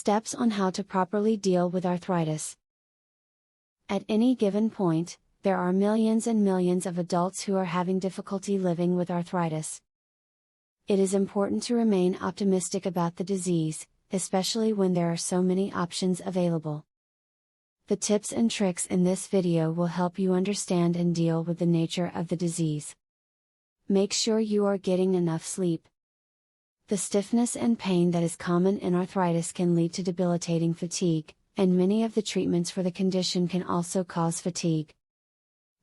Steps on how to properly deal with arthritis. At any given point, there are millions and millions of adults who are having difficulty living with arthritis. It is important to remain optimistic about the disease, especially when there are so many options available. The tips and tricks in this video will help you understand and deal with the nature of the disease. Make sure you are getting enough sleep. The stiffness and pain that is common in arthritis can lead to debilitating fatigue, and many of the treatments for the condition can also cause fatigue.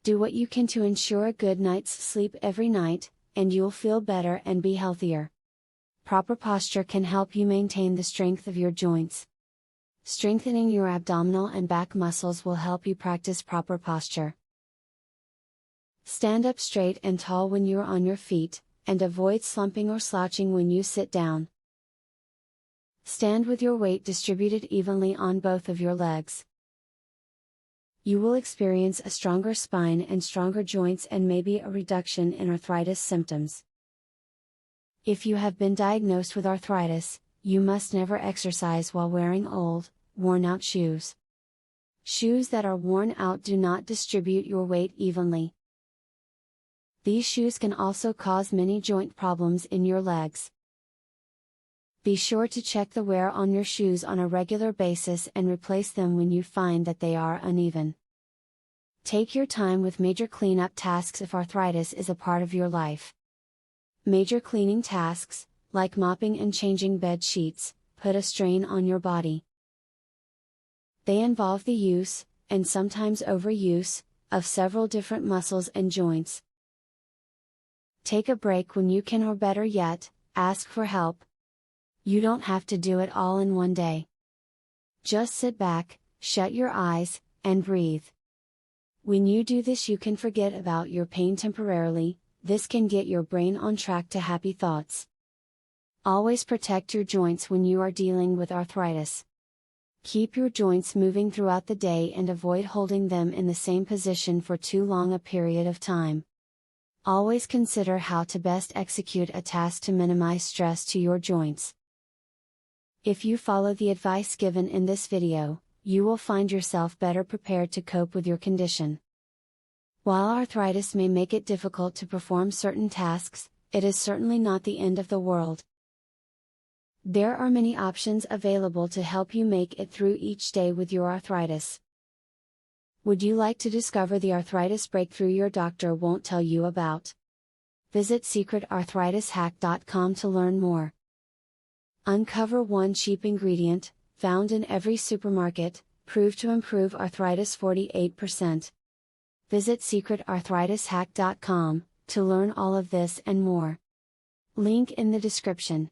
Do what you can to ensure a good night's sleep every night, and you'll feel better and be healthier. Proper posture can help you maintain the strength of your joints. Strengthening your abdominal and back muscles will help you practice proper posture. Stand up straight and tall when you're on your feet, and avoid slumping or slouching when you sit down. Stand with your weight distributed evenly on both of your legs. You will experience a stronger spine and stronger joints and maybe a reduction in arthritis symptoms. If you have been diagnosed with arthritis, you must never exercise while wearing old, worn-out shoes. Shoes that are worn out do not distribute your weight evenly. These shoes can also cause many joint problems in your legs. Be sure to check the wear on your shoes on a regular basis and replace them when you find that they are uneven. Take your time with major cleanup tasks if arthritis is a part of your life. Major cleaning tasks, like mopping and changing bed sheets, put a strain on your body. They involve the use, and sometimes overuse, of several different muscles and joints. Take a break when you can, or better yet, ask for help. You don't have to do it all in one day. Just sit back, shut your eyes, and breathe. When you do this, you can forget about your pain temporarily. This can get your brain on track to happy thoughts. Always protect your joints when you are dealing with arthritis. Keep your joints moving throughout the day and avoid holding them in the same position for too long a period of time. Always consider how to best execute a task to minimize stress to your joints. If you follow the advice given in this video, you will find yourself better prepared to cope with your condition. While arthritis may make it difficult to perform certain tasks, it is certainly not the end of the world. There are many options available to help you make it through each day with your arthritis. Would you like to discover the arthritis breakthrough your doctor won't tell you about? Visit secretarthritishack.com to learn more. Uncover one cheap ingredient, found in every supermarket, proved to improve arthritis 48%. Visit secretarthritishack.com to learn all of this and more. Link in the description.